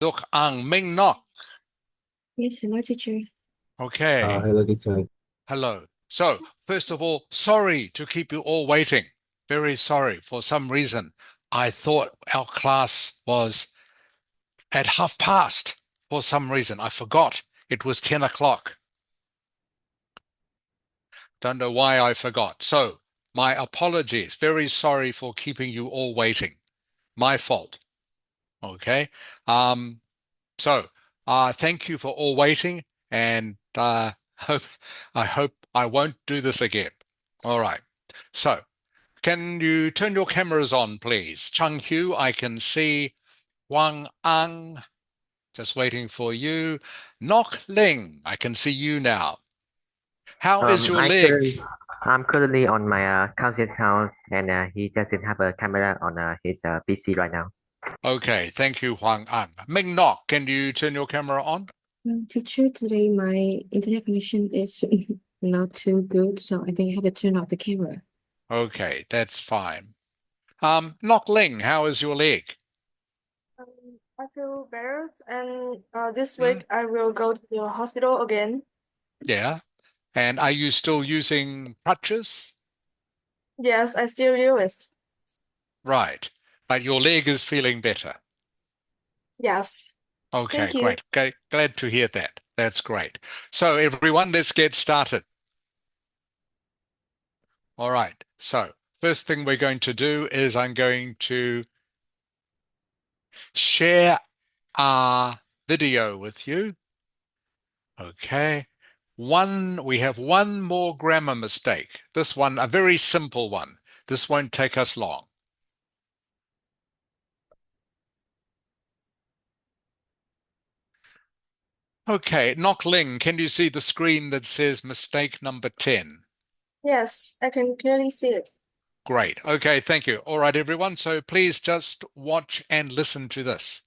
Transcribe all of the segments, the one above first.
Look, Ang Ming Nok. Yes, hello, teacher. Okay. Hello, teacher. Hello. So, first of all, sorry to keep you all waiting. Very sorry. For some reason, I thought our class was at 1:30. For some reason, I forgot it was 10 o'clock. Don't know why I forgot. So, my apologies. Very sorry for keeping you all waiting. My fault. Okay. Um, so, thank you for all waiting, and hope I hope I won't do this again. All right. So, can you turn your cameras on, please? Chung Hu, I can see. Wang Ang, just waiting for you. Nok Ling, I can see you now. How is Um, your I leg? couldn't. I'm currently on my cousin's house, and he doesn't have a camera on his PC right now. Okay, thank you, Huang Ang. Ming Nok, can you turn your camera on? Teacher, today my internet connection is not too good, so I think I have to turn off the camera. Okay, that's fine. Nok Ling, how is your leg? I feel better, and this Hmm? week I will go to the hospital again. Yeah. And are you still using crutches? Yes, I still use it. Right. But your leg is feeling better. Yes, Okay, thank you. great. Glad to hear that. That's great. So everyone, let's get started. All right. So first thing we're going to do is I'm going to share our video with you. Okay. We have one more grammar mistake. This one, a very simple one. This won't take us long. Okay, Nok Ling, can you see the screen that says mistake number 10? Yes, I can clearly see it. Great. Okay, thank you. All right, everyone. So please just watch and listen to this.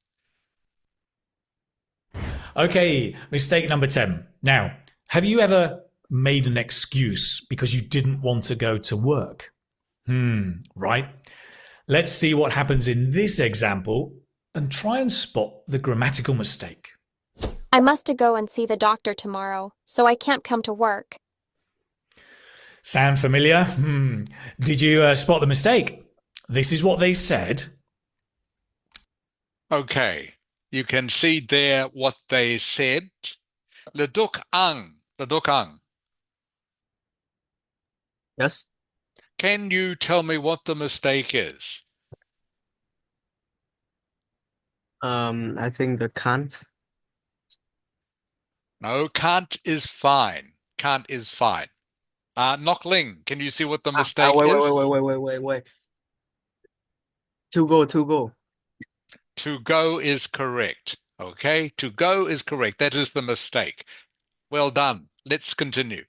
Okay, mistake number 10. Now, have you ever made an excuse because you didn't want to go to work? Right. Let's see what happens in this example and try and spot the grammatical mistake. I must go and see the doctor tomorrow, so I can't come to work. Sound familiar? Did you spot the mistake? This is what they said. Okay, you can see there what they said. Leduk ang. Yes. Can you tell me what the mistake is? I think the can't. No, can't is fine. Can't is fine. Nok Ling, can you see what the mistake Wait, is? wait. To go. To go is correct. Okay, to go is correct. That is the mistake. Well done. Let's continue.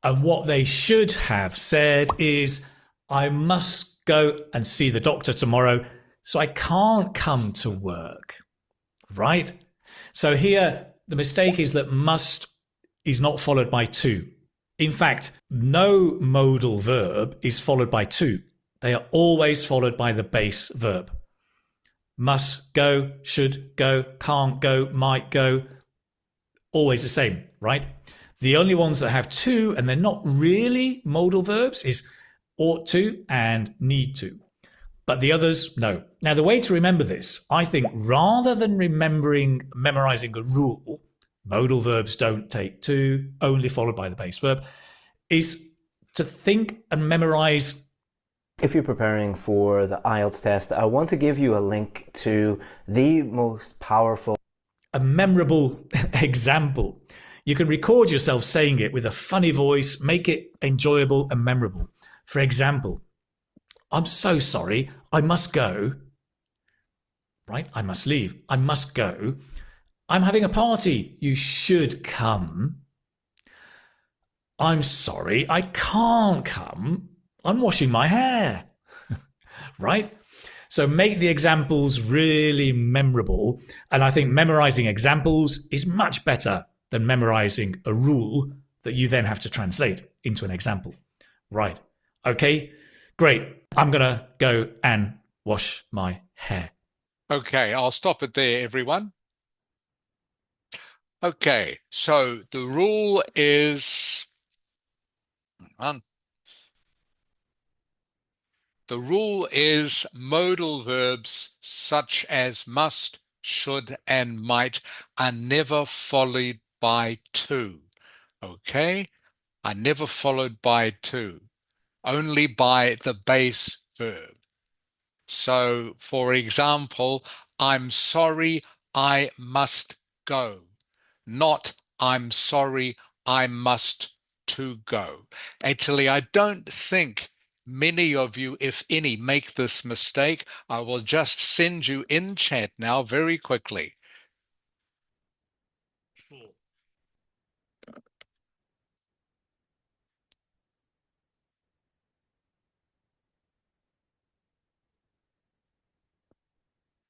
And what they should have said is, I must go and see the doctor tomorrow, so I can't come to work. Right? So here, the mistake is that must is not followed by to. In fact, no modal verb is followed by to. They are always followed by the base verb. Must go, should go, can't go, might go. Always the same, right? The only ones that have to, and they're not really modal verbs, is ought to and need to. But the others, no. Now, the way to remember this, I think, rather than memorizing a rule, modal verbs don't take to, only followed by the base verb, is to think and memorize. If you're preparing for the Ielts test, I want to give you a link to the most powerful, a memorable example. You can record yourself saying it with a funny voice, make it enjoyable and memorable. For example, I'm so sorry, I must go. Right? I must leave. I must go. I'm having a party. You should come. I'm sorry, I can't come. I'm washing my hair. Right? So make the examples really memorable. And I think memorizing examples is much better than memorizing a rule that you then have to translate into an example. Right. Okay, great. I'm going to go and wash my hair. Okay, I'll stop it there, everyone. Okay, so the rule is modal verbs such as must, should, and might are never followed by to. Okay, are never followed by to, only by the base verb. So, for example, I'm sorry, I must go. Not, I'm sorry, I must to go. Actually, I don't think many of you, if any, make this mistake. I will just send you in chat now very quickly.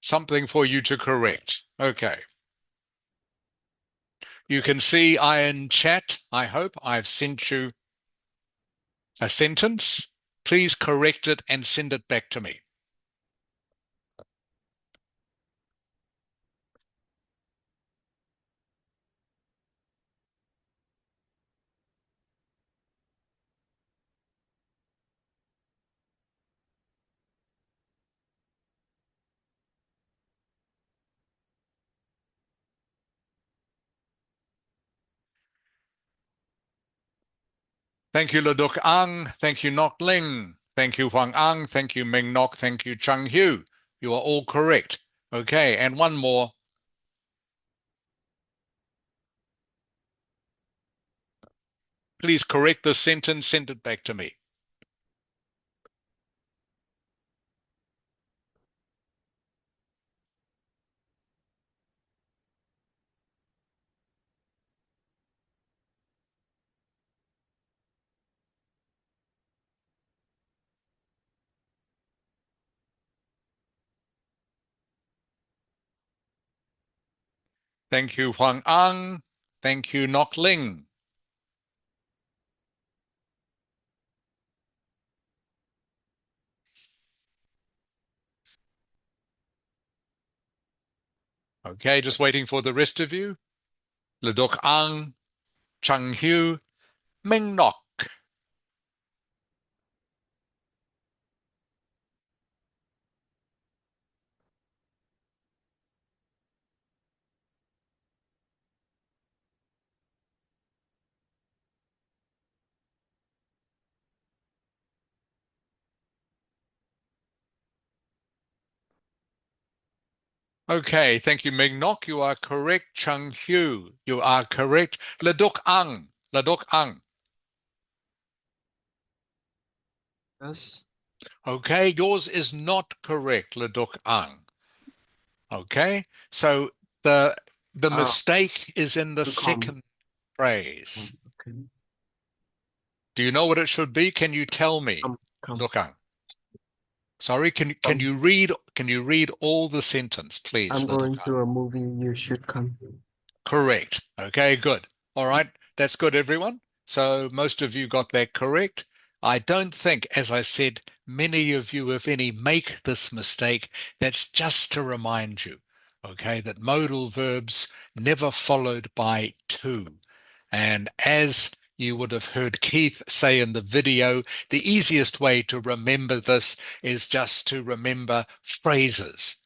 Something for you to correct. Okay. You can see in chat, I hope I've sent you a sentence. Please correct it and send it back to me. Thank you, Leduk Ang. Thank you, Nok Ling. Thank you, Huang Ang. Thank you, Ming Nok. Thank you, Chung Hu. You are all correct. Okay, and one more. Please correct the sentence, send it back to me. Thank you, Huang Ang. Thank you, Nok Ling. Okay, just waiting for the rest of you. Leduk Ang, Chung Hu, Ming Nok. Okay, thank you, Ming Nok. You are correct. Chung Hu, you are correct. Leduk Ang, Leduk Ang. Yes. Okay, yours is not correct, Leduk Ang. Okay, so the mistake is in the To come. second phrase. Okay. Do you know what it should be? Can you tell me, Come. Leduk Ang? Sorry, can you read all the sentence, please, I'm going Leduk Ang? to a movie. You should come. Correct. Okay, good. All right, that's good, everyone. So most of you got that correct. I don't think, as I said, many of you, if any, make this mistake. That's just to remind you, okay, that modal verbs never followed by to. And as you would have heard Keith say in the video, the easiest way to remember this is just to remember phrases.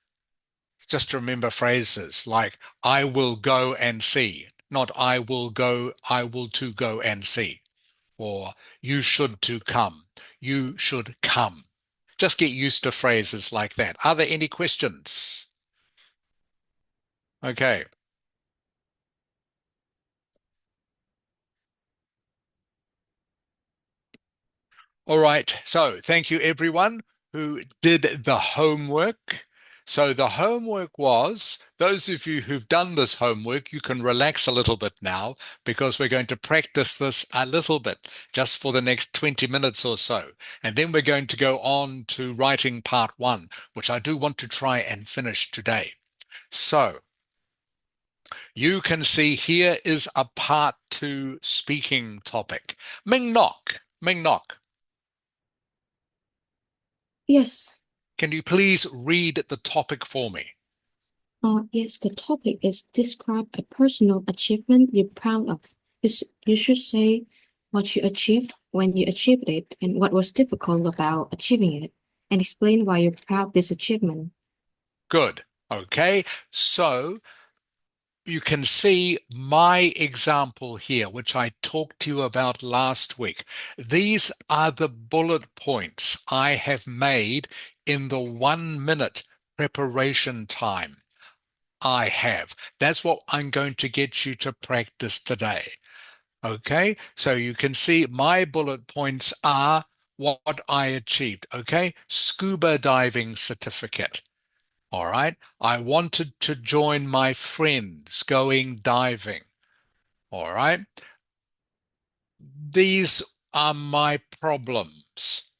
Just remember phrases like, I will go and see, not I will to go and see, or you should to come, you should come. Just get used to phrases like that. Are there any questions? Okay. All right. So thank you, everyone who did the homework. So the homework was, those of you who've done this homework, you can relax a little bit now because we're going to practice this a little bit just for the next 20 minutes or so. And then we're going to go on to writing part one, which I do want to try and finish today. So you can see here is a part two speaking topic. Ming Nok, Ming Nok. Yes. Can you please read the topic for me? Yes, the topic is describe a personal achievement you're proud of. You should say what you achieved, when you achieved it, and what was difficult about achieving it, and explain why you're proud of this achievement. Good. Okay. So you can see my example here, which I talked to you about last week. These are the bullet points I have made in the 1 minute preparation time I have. That's what I'm going to get you to practice today. Okay, so you can see my bullet points are what I achieved. Okay, scuba diving certificate. All right, I wanted to join my friends going diving. All right, these are my problems.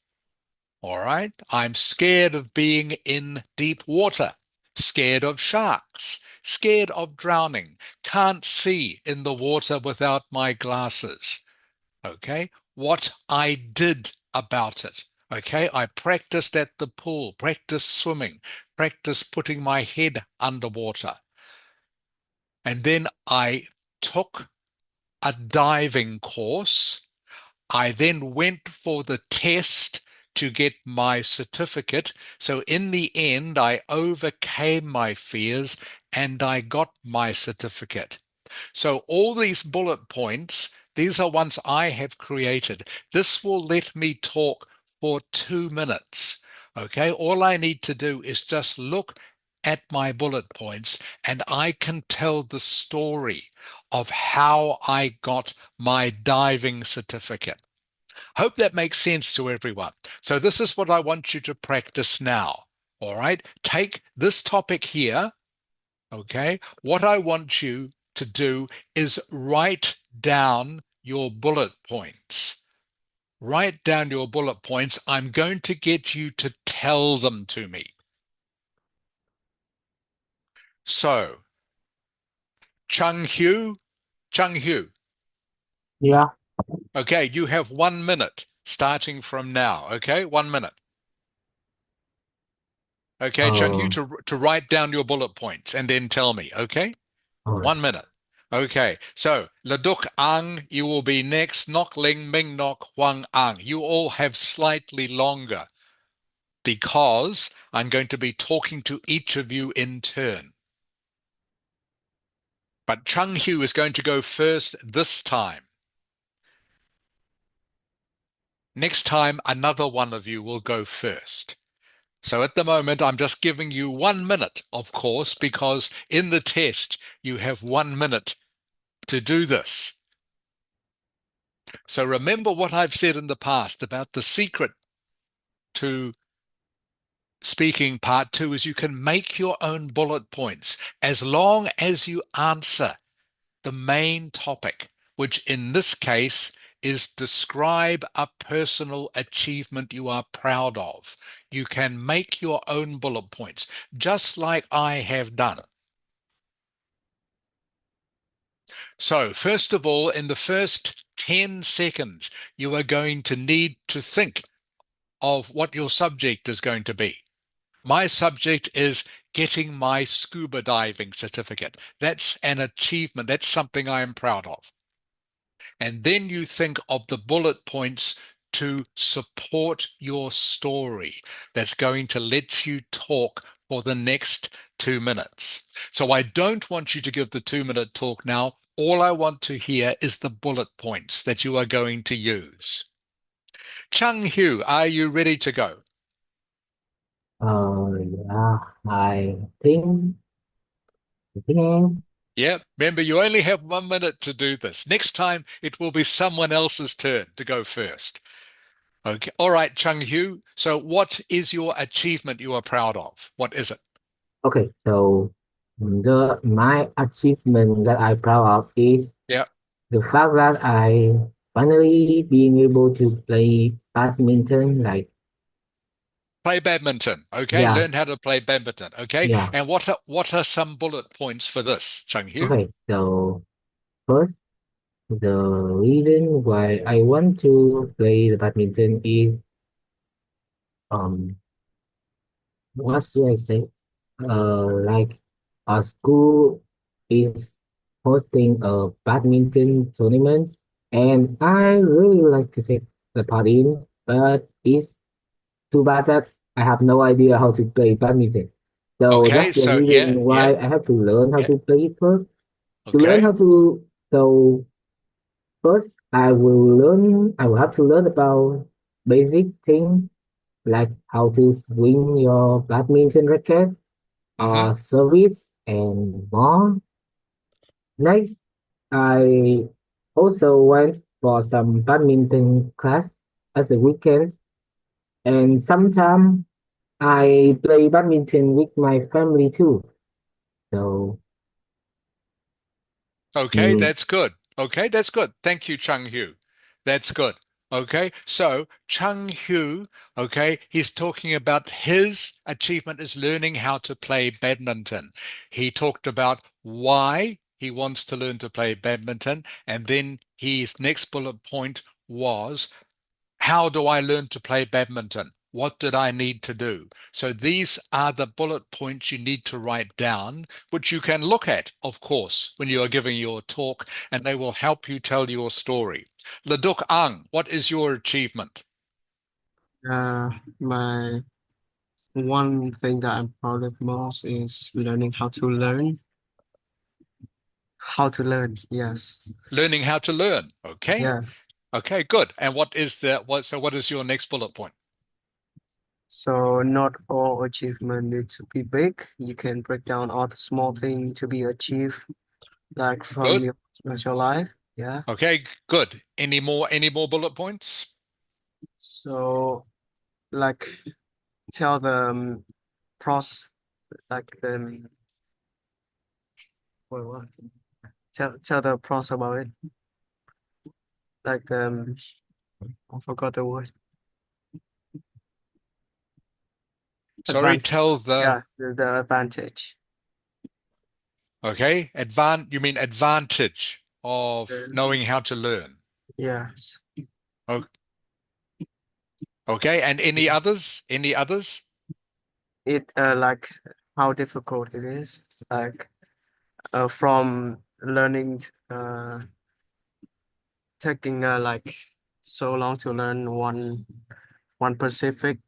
All right, I'm scared of being in deep water, scared of sharks, scared of drowning, can't see in the water without my glasses. Okay, what I did about it. Okay, I practiced at the pool, practiced swimming, practiced putting my head underwater. And then I took a diving course. I then went for the test to get my certificate. So in the end, I overcame my fears and I got my certificate. So all these bullet points, these are ones I have created. This will let me talk for 2 minutes. Okay, all I need to do is just look at my bullet points and I can tell the story of how I got my diving certificate. Hope that makes sense to everyone. So this is what I want you to practice now. All right, take this topic here. Okay, what I want you to do is write down your bullet points. Write down your bullet points. I'm going to get you to tell them to me. So, Chung Hu, Yeah. okay, you have 1 minute starting from now. Okay, 1 minute. Okay, Chung Hu, Uh, to write down your bullet points and then tell me. Okay, all right. 1 minute. Okay, so Laduk Ang, you will be next. Nok Ling Ming Nok Huang Ang. You all have slightly longer because I'm going to be talking to each of you in turn. But Chung Hu is going to go first this time. Next time, another one of you will go first. So at the moment, I'm just giving you 1 minute, of course, because in the test, you have 1 minute to do this. So remember what I've said in the past about the secret to speaking part 2 is you can make your own bullet points as long as you answer the main topic, which in this case is describe a personal achievement you are proud of. You can make your own bullet points, just like I have done. So first of all, in the first 10 seconds, you are going to need to think of what your subject is going to be. My subject is getting my scuba diving certificate. That's an achievement. That's something I am proud of. And then you think of the bullet points to support your story that's going to let you talk for the next 2 minutes. So I don't want you to give the 2 minute talk now. All I want to hear is the bullet points that you are going to use. Chung Hu, are you ready to go? Yeah, I think Yeah, remember you only have 1 minute to do this. Next time it will be someone else's turn to go first. Okay. All right, Chung Hu. So what is your achievement you are proud of? What is it? okay. So my achievement that I'm proud of is Yeah. the fact that I finally being able to play badminton. Like, Play badminton. Okay. yeah, Learn how to play badminton. Okay. yeah. And what are some bullet points for this, Chung Hu? Okay. So first, the reason why I want to play the badminton is what should I say? Like our school is hosting a badminton tournament, and I really like to take the part in, but it's too bad that I have no idea how to play badminton. So Okay, that's the so yeah, reason yeah, why I have to learn how yeah. to play it first. To learn Okay. how to, so first I will have to learn about basic things like how to swing your badminton racket, Mm-hmm. service, and more. Next, I also went for some badminton class as a weekend, and sometimes I play badminton with my family too. So Okay, you, that's good. Okay, that's good. Thank you, Chung Hu. That's good. Okay, so Chung Hu, okay, he's talking about his achievement is learning how to play badminton. He talked about why he wants to learn to play badminton, and then his next bullet point was, how do I learn to play badminton? What did I need to do? So these are the bullet points you need to write down, which you can look at, of course, when you are giving your talk, and they will help you tell your story. Leduk Ang, what is your achievement? My one thing that I'm proud of most is learning how to learn. How to learn, yes. Learning how to learn. Okay. Yeah. Okay, good. And what is what is your next bullet point? So not all achievement need to be big. You can break down all the small things to be achieved, like from Good. your life. Yeah. Okay, good. Any more bullet points? So like tell the pros like what? Tell the pros about it. Like I forgot the word. Sorry, Advantage. tell the Yeah, the advantage. okay, you mean advantage of knowing how to learn. Yes. Okay, and any others? Any others? It like how difficult it is. Like from learning taking like so long to learn one specific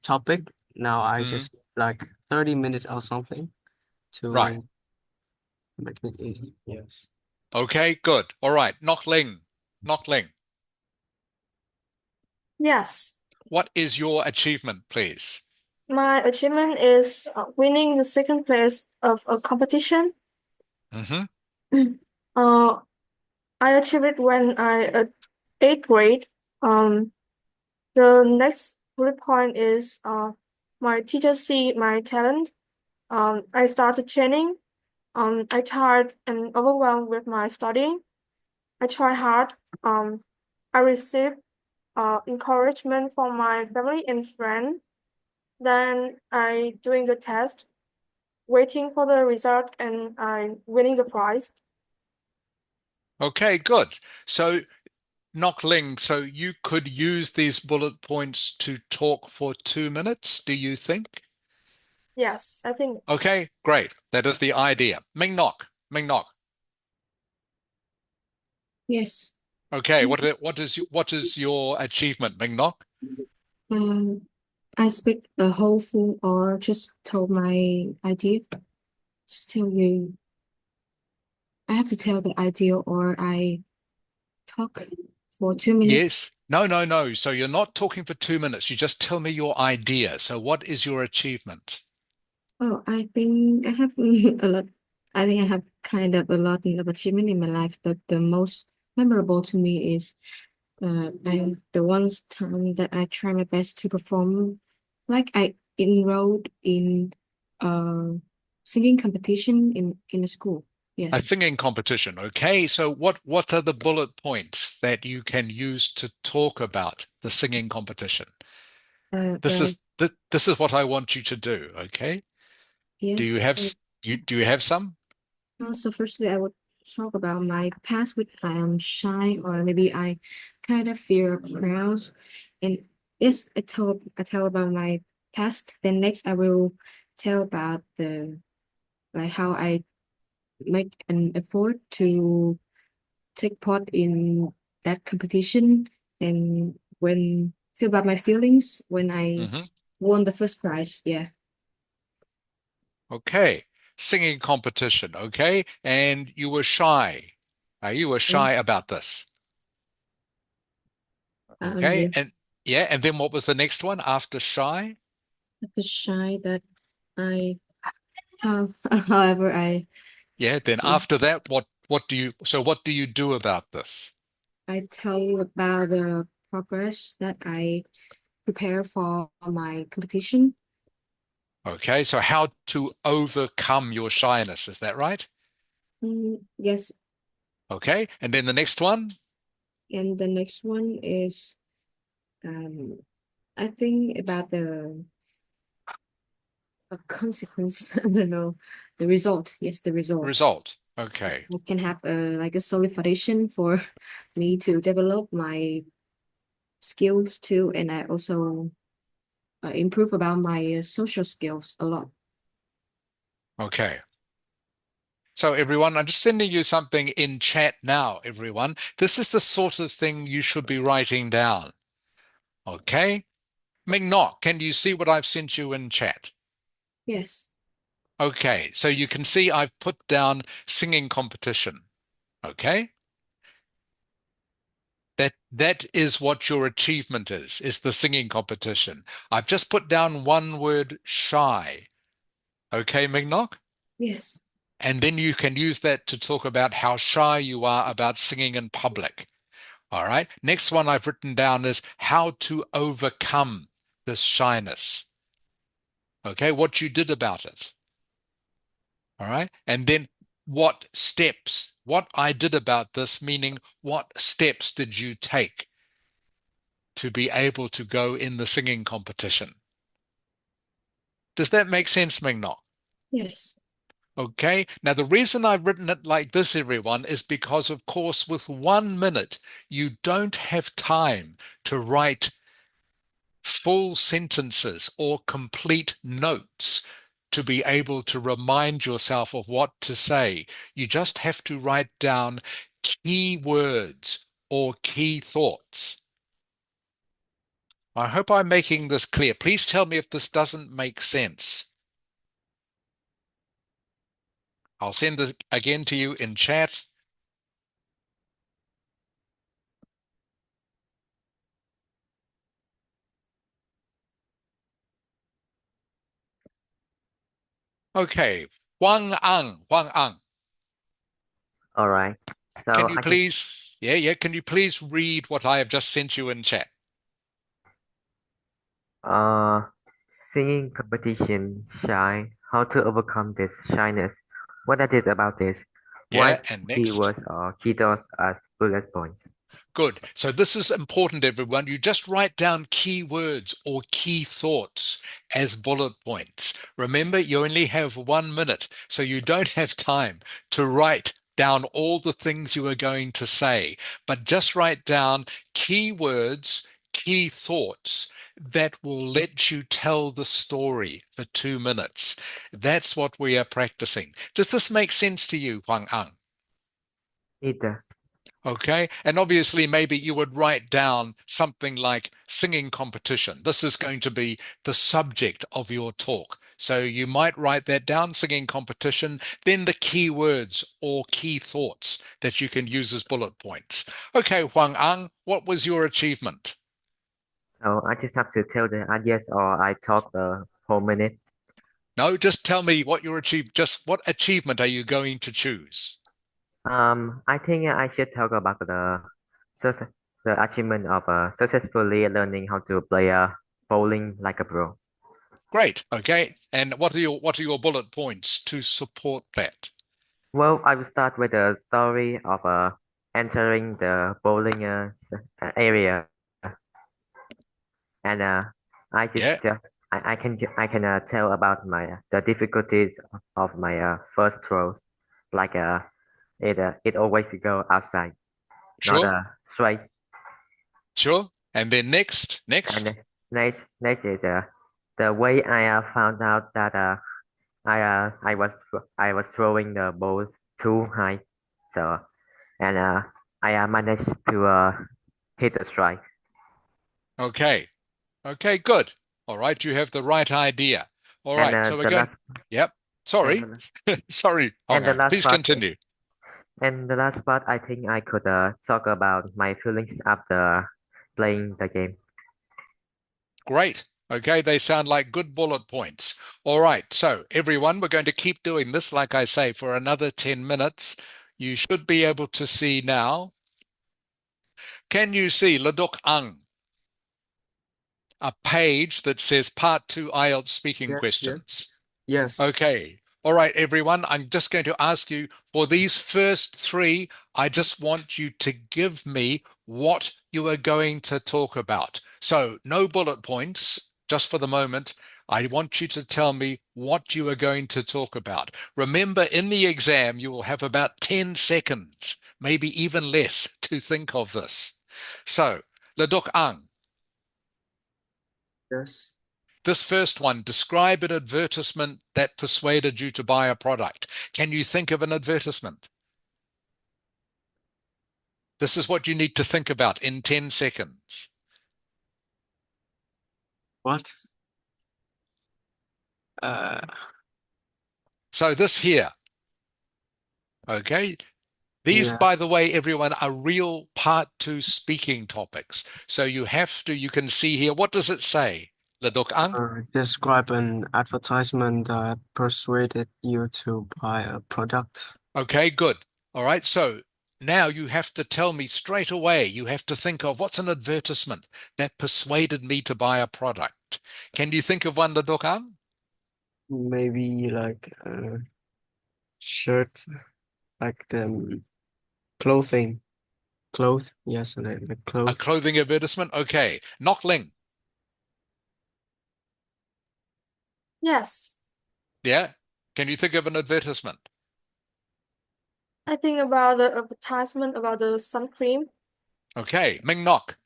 topic. Now I Mhm. just like 30 minutes or something Right. to make it easy. Yes. Okay, good. All right. Nok Ling. Nok Ling. Yes. What is your achievement, please? My achievement is winning the second place of a competition. Mm-hmm. Uh, I achieved it when I at eighth grade. The next bullet point is my teachers see my talent. I started training. I tired and overwhelmed with my studying. I try hard. I received encouragement from my family and friends. Then I doing the test, waiting for the result, and I winning the prize. Okay, good. So, Nok Ling, so you could use these bullet points to talk for 2 minutes, do you think? Yes, I think. Okay, great. That is the idea. Ming Nok. Ming Nok. Yes. Okay, what is your achievement, Ming Nok? Um, I speak the whole full or just told my idea. Just tell you. I have to tell the idea or I talk for 2 minutes. Yes. No, no, no. So you're not talking for 2 minutes. You just tell me your idea. So what is your achievement? Oh, I think I have a lot. I think I have kind of a lot of achievement in my life, but the most memorable to me is the one time that I try my best to perform, like I enrolled in uh singing competition in the school. A Yes. singing competition. Okay. So what are the bullet points that you can use to talk about the singing competition? This Well, is this is what I want you to do. Okay. Do you yes. have do you have some? So firstly, I would talk about my past, which I am shy or maybe I kind of fear crowds. And yes, I tell about my past. Then next, I will tell about like how I make an effort to take part in that competition, and when feel about my feelings when I Hmm. won the first prize. Yeah. Okay. Singing competition. Okay. And you were shy. You were Yeah. shy about this. Okay. Yes. And yeah. And then what was the next one after shy? The shy that I however Yeah. Then after that, what do you, so what do you do about this? I tell about the progress that I prepare for my competition. Okay. So how to overcome your shyness. Is that right? Yes. Okay. And then the next one? And the next one is um I think about the a consequence. I don't know. The result. Yes, the result. Result. Okay. I can have a like a solid foundation for me to develop my skills too, and I also improve about my social skills a lot. Okay. So everyone, I'm just sending you something in chat now, everyone. This is the sort of thing you should be writing down. Okay? Ming Nok, can you see what I've sent you in chat? Yes. Okay, so you can see I've put down singing competition. Okay? That is what your achievement is the singing competition. I've just put down one word, shy. Okay, Ming Nok? Yes. And then you can use that to talk about how shy you are about singing in public. All right. Next one I've written down is how to overcome this shyness. Okay. What you did about it. All right. And then what steps, what I did about this, meaning what steps did you take to be able to go in the singing competition? Does that make sense, Ming Nok? Yes. Okay. Now, the reason I've written it like this, everyone, is because, of course, with 1 minute, you don't have time to write full sentences or complete notes to be able to remind yourself of what to say. You just have to write down key words or key thoughts. I hope I'm making this clear. Please tell me if this doesn't make sense. I'll send this again to you in chat. Okay, Huang Ang, All right. can So you I just please, yeah, can you please read what I have just sent you in chat? uh singing competition shy. How to overcome this shyness? What I did about this? Yeah, Write and next. keywords or key thoughts as bullet points. Good. So this is important, everyone. You just write down key words or key thoughts as bullet points. Remember, you only have 1 minute, so you don't have time to write down all the things you are going to say, but just write down key words, key thoughts that will let you tell the story for 2 minutes. That's what we are practicing. Does this make sense to you, Huang Ang? It does. Okay. And obviously, maybe you would write down something like singing competition. This is going to be the subject of your talk. So you might write that down, singing competition, then the key words or key thoughts that you can use as bullet points. Okay, Huang Ang, what was your achievement? So I just have to tell the ideas or I talk the whole minute. No, just tell me what your achievement, just what achievement are you going to choose? I think I should talk about success, the achievement of successfully learning how to play bowling like a pro. Great. Okay. And what are your bullet points to support that? Well, I will start with the story of entering the bowling area, and I just Yeah, I can tell about my the difficulties of my first throw, like it always go outside, not sure, straight. sure. And then next. And next is the way I found out that I was throwing the balls too high, so and I managed to hit a strike. Okay. Okay, good. All right, you have the right idea. All And right, so we're the going. last Yep. and Sorry. the, Sorry, and the Hong. last Please part continue. I think I could talk about my feelings after playing the game. Great. Okay, they sound like good bullet points. All right, so everyone, we're going to keep doing this, like I say, for another 10 minutes. You should be able to see now. Can you see Laduk Ang, a page that says Part 2 IELTS speaking Yeah, yeah. questions? Yes. Okay. All right, everyone. I'm just going to ask you for these first three. I just want you to give me what you are going to talk about. So, no bullet points, just for the moment. I want you to tell me what you are going to talk about. Remember, in the exam, you will have about 10 seconds, maybe even less, to think of this. So, Ledok Ang, Yes. this first one, describe an advertisement that persuaded you to buy a product. Can you think of an advertisement? This is what you need to think about in 10 seconds. What? Uh, So this here, okay? These, yeah. by the way, everyone, are real part two speaking topics. So you can see here, what does it say? Ledok Ang? Describe an advertisement that persuaded you to buy a product. Okay, good. All right, so now you have to tell me straight away. You have to think of what's an advertisement that persuaded me to buy a product. Can you think of one, Ledok Ang? Maybe like a shirt, like the clothing. Clothes, yes, and the A clothes. clothing advertisement? Okay. Nok Ling, Yes. yeah? Can you think of an advertisement? I think about the advertisement about the sun cream. Okay. Ming Nok,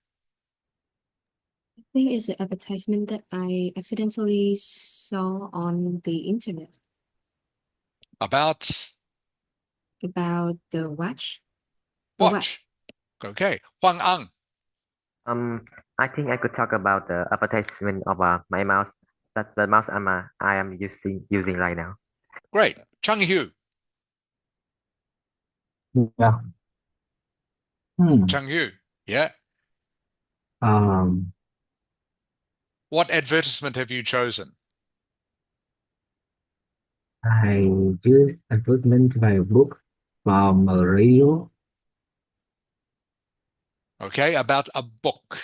I think it's an advertisement that I accidentally saw on the internet about about the watch. A watch. watch. Okay. Huang Ang, Um, I think I could talk about the advertisement of my mouse. That's the mouse I am using right now. great. Chung Hu, Yeah. Hmm. Chung Hu, yeah? Um, What advertisement have you chosen? I use advertisement by a book from a radio. Okay, about a book.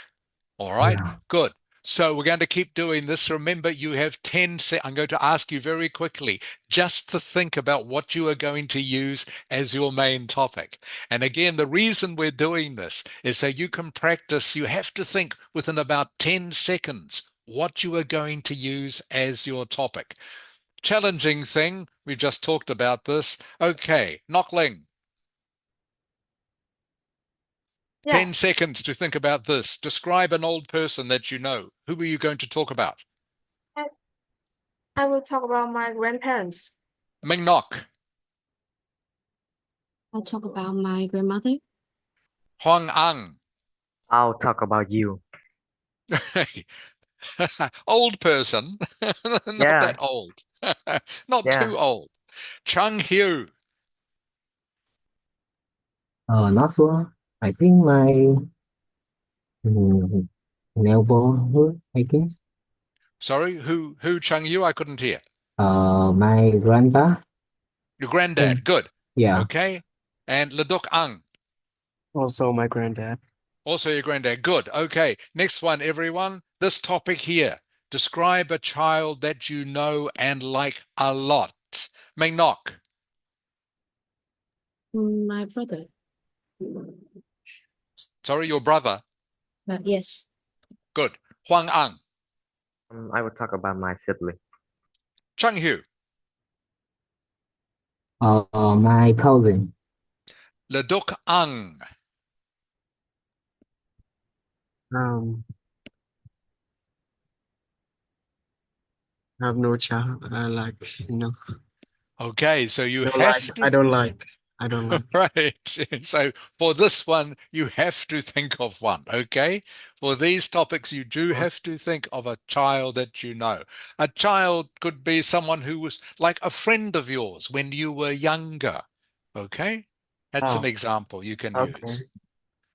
All right, Yeah. good. So we're going to keep doing this. Remember, you have 10 seconds. I'm going to ask you very quickly just to think about what you are going to use as your main topic. And again, the reason we're doing this is so you can practice. You have to think within about 10 seconds what you are going to use as your topic. Challenging thing, we just talked about this. Okay, Knockling, 10 Yes. seconds to think about this. Describe an old person that you know. Who are you going to talk about? I, I will talk about my grandparents. Ming Nok, I'll talk about my grandmother. Huang Ang. I'll talk about you. Old person, not that Yeah, old, not yeah. too old. Chung Hu, Not sure. I think my mm, neighborhood, I guess. sorry, who Chung Hu? I couldn't hear. My grandpa. Your granddad, Mm, good. yeah. Okay. And Ledok Ang, Also, my granddad. also your granddad, good. Okay. Next one, everyone. This topic here. Describe a child that you know and like a lot. Ming Nok, My brother. sorry, your brother, But yes, good. Huang Ang, I will talk about my sibling. Chung Hu, My cousin. Ledok Ang, Um, I have no child. I like, Okay, so you don't like, have I to, don't like, I don't like. right. So for this one, you have to think of one, okay? For these topics, you do have to think of a child that you know. A child could be someone who was like a friend of yours when you were younger, okay? That's an Oh, example you can okay. use.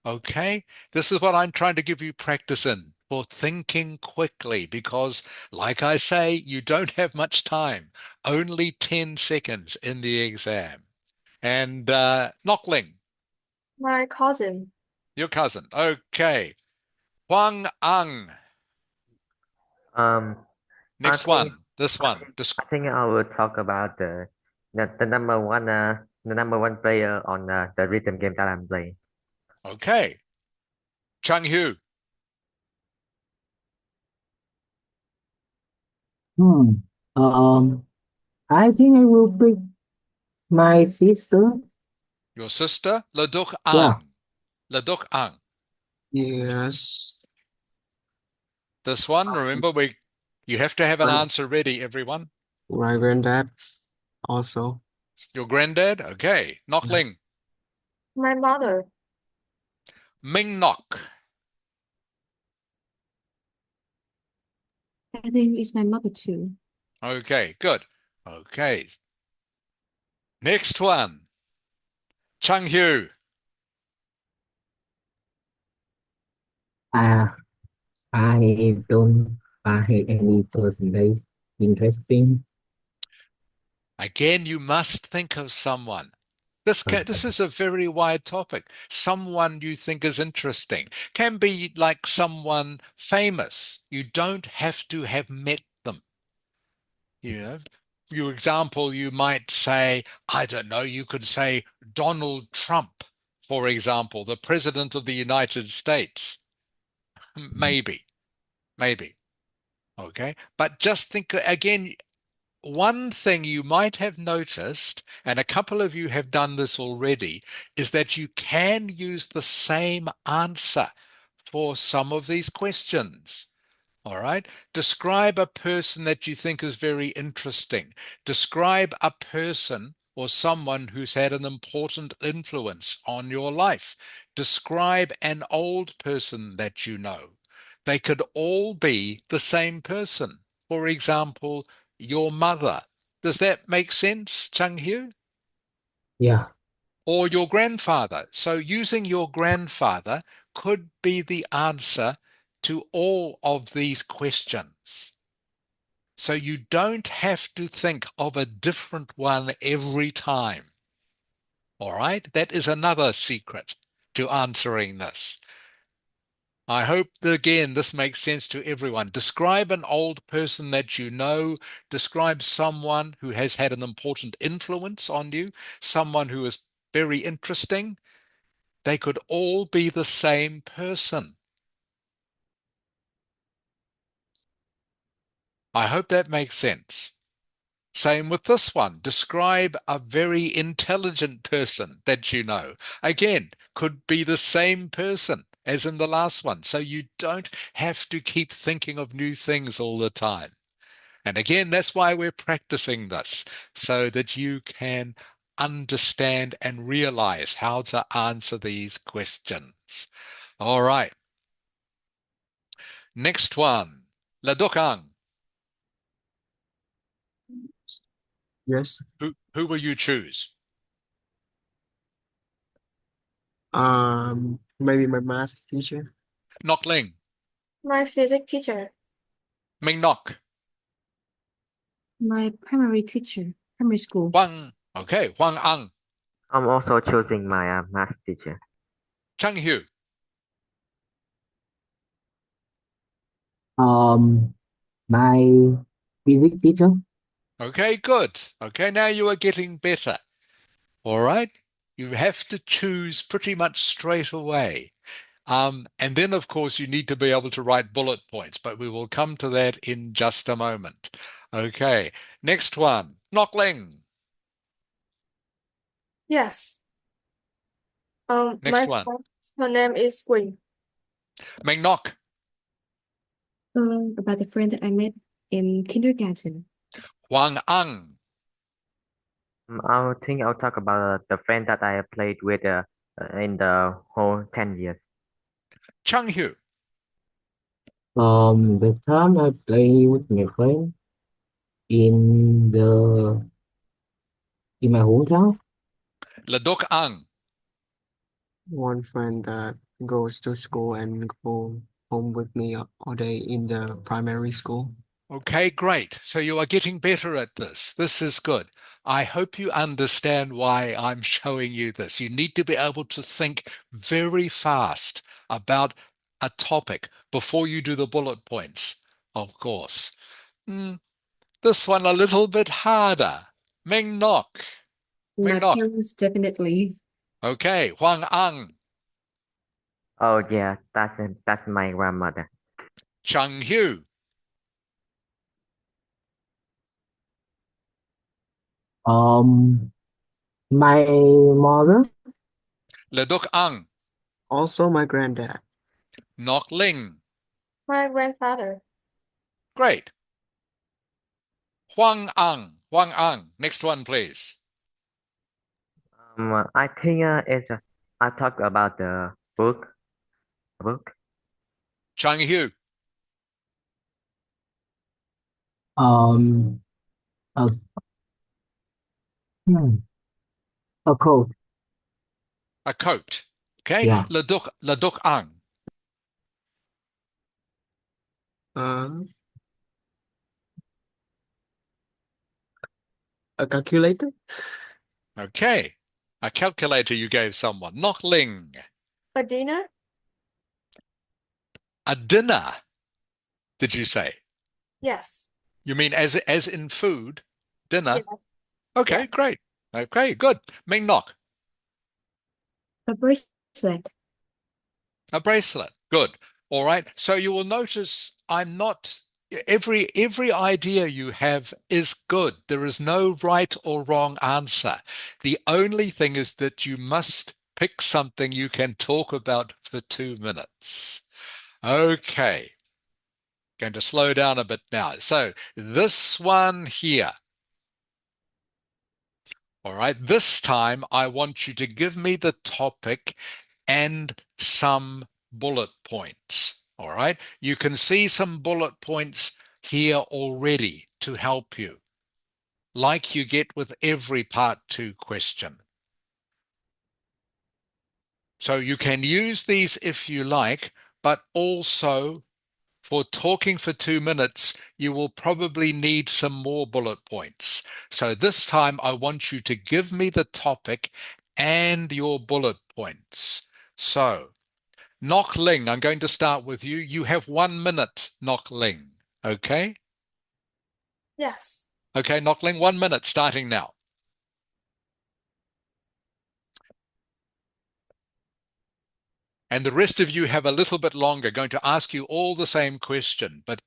Okay, this is what I'm trying to give you practice in for thinking quickly because, like I say, you don't have much time, only 10 seconds in the exam. And Knockling, My cousin. your cousin. Okay, Huang Ang, Um, I next think one, this one. I think I will talk about the number one player on the rhythm game that I'm playing. Okay, Chang Hu, Hmm. I think I will pick my sister. your sister, Leduk Yeah. Ang. Leduk Ang. Yes. This one, remember, you have to have an Um, answer ready, everyone. my granddad also. Your granddad? Okay, Knockling. My mother. Ming Nok. I think it's my mother too. Okay, good. Okay. Next one. Chung Hu. Ah, I don't find any percentage interesting. Again, you must think of someone. This Okay. is a very wide topic. Someone you think is interesting. Can be like someone famous. You don't have to have met them. You know, for example, you might say, I don't know, you could say Donald Trump, for example, the President of the United States. Maybe, maybe. Okay. But just think again, one thing you might have noticed, and a couple of you have done this already, is that you can use the same answer for some of these questions. All right. Describe a person that you think is very interesting. Describe a person or someone who's had an important influence on your life. Describe an old person that you know. They could all be the same person. For example, your mother. Does that make sense, Chung Hu? Yeah. Or your grandfather. So using your grandfather could be the answer to all of these questions. So you don't have to think of a different one every time. All right? That is another secret to answering this. I hope that, again, this makes sense to everyone. Describe an old person that you know. Describe someone who has had an important influence on you, someone who is very interesting. They could all be the same person. I hope that makes sense. Same with this one. Describe a very intelligent person that you know. Again, could be the same person as in the last one. So you don't have to keep thinking of new things all the time. And again, that's why we're practicing this, so that you can understand and realize how to answer these questions. All right. Next one. Ladokang. Yes. Who will you choose? Maybe my math teacher. Nokling. My physics teacher. Ming Nok. My primary teacher, primary school. Huang. Okay. Huang Ang. I'm also choosing my math teacher. Chang Hu. My physics teacher. Okay, good. Okay, now you are getting better. All right. You have to choose pretty much straight away. And then, of course, you need to be able to write bullet points, but we will come to that in just a moment. Okay, next one. Knockling. Yes. Next My one. friend, her name is Queen. Ming Nok. About the friend that I met. in kindergarten? Huang Ang. I think I'll talk about the friend that I played with in the whole 10 years. Chang Hu. The time I play with my friend in the in my hometown. Ledok Ang. One friend that goes to school and go home with me all day in the primary school. Okay, great. So you are getting better at this. This is good. I hope you understand why I'm showing you this. You need to be able to think very fast about a topic before you do the bullet points, of course. This one a little bit harder. Ming Nok. My Ming Nok. parents definitely. Okay, Huang Ang. Oh yeah, that's my grandmother. Chang Hu. My mother. Ledok Ang. Also my granddad. Nok Ling. My grandfather. Great. Huang Ang. Huang Ang. Next one, please. I think I talk about the book. Chang Hu. Um, a, hmm, a coat. A coat. Okay. Yeah. Ledok Ang. Uh, a calculator. Okay. A calculator you gave someone. Nok Ling. A dinner. A dinner, did you say? Yes. You mean as in food? Dinner? Yeah. Okay, Yeah. great. Okay, good. Ming Nok. A bracelet. A bracelet. Good. All right. So you will notice I'm not every idea you have is good. There is no right or wrong answer. The only thing is that you must pick something you can talk about for 2 minutes. Okay. Going to slow down a bit now. So this one here. All right. This time I want you to give me the topic and some bullet points. All right. You can see some bullet points here already to help you, like you get with every part 2 question. So you can use these if you like, but also for talking for 2 minutes, you will probably need some more bullet points. So this time I want you to give me the topic and your bullet points. So Nok Ling, I'm going to start with you. You have 1 minute, Nok Ling. Okay? Yes. Okay, Nok Ling, 1 minute starting now. And the rest of you have a little bit longer, going to ask you all the same question, but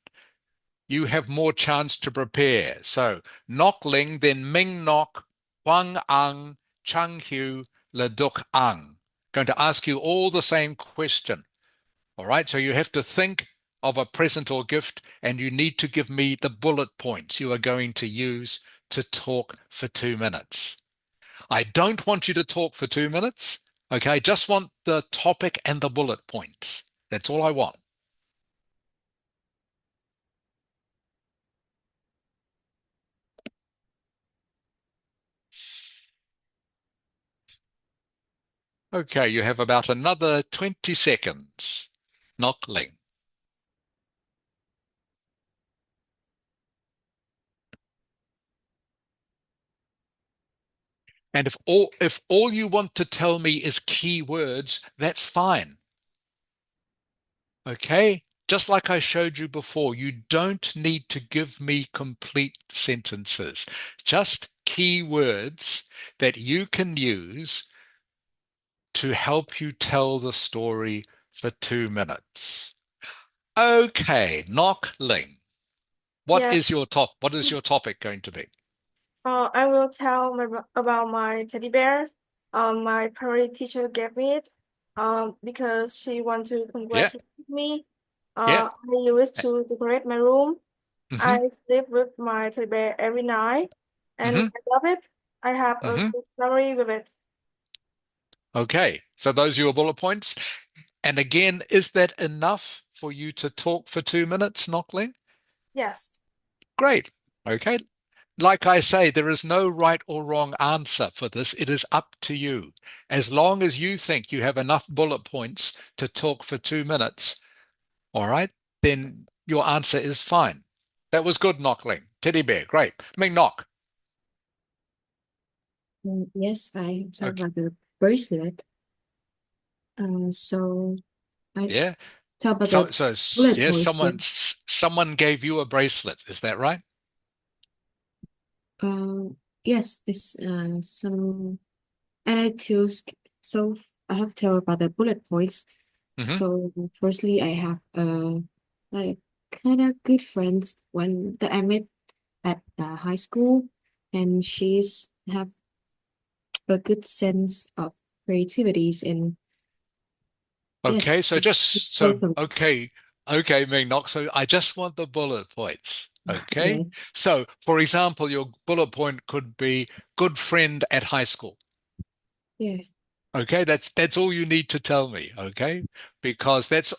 you have more chance to prepare. So Nok Ling, then Ming Nok, Huang Ang, Chang Hu, Leduk Ang. Going to ask you all the same question. All right, so you have to think of a present or gift, and you need to give me the bullet points you are going to use to talk for 2 minutes. I don't want you to talk for 2 minutes. Okay, I just want the topic and the bullet points. That's all I want. Okay, you have about another 20 seconds. Nok Ling. And if all you want to tell me is key words, that's fine. Okay? Just like I showed you before, you don't need to give me complete sentences. Just key words that you can use to help you tell the story for 2 minutes. Okay, Nok Ling. What Yeah. is your topic going to be? I will tell about my teddy bear. My primary teacher gave me it. Because she want to Yeah, congratulate me. yeah. I use it to decorate my room. Mm-hmm. I sleep with my teddy bear every night, and Mm-hmm. I love it. I have a Mm-hmm. good memory with it. Okay, so those are your bullet points. And again, is that enough for you to talk for 2 minutes, Knockling? Yes. Great. Okay. Like I say, there is no right or wrong answer for this. It is up to you. As long as you think you have enough bullet points to talk for 2 minutes, all right, then your answer is fine. That was good, Knockling. Teddy bear, great. Ming Knock. Yes, I talk Okay. about the bracelet. So I Yeah. talk about So, the so bullet yes, points. someone gave you a bracelet. Is that right? Yes, it's some attitudes. So I have to tell about the bullet points. Mm-hmm. So firstly, I have like kind of good friends when that I met at high school, and she's have a good sense of creativities and yes, Okay, so just both so of okay, Ming Nok. So I just want the bullet points. yeah, Okay. So for example, your bullet point could be good friend at high school. yeah, Okay, that's all you need to tell me, okay? Because that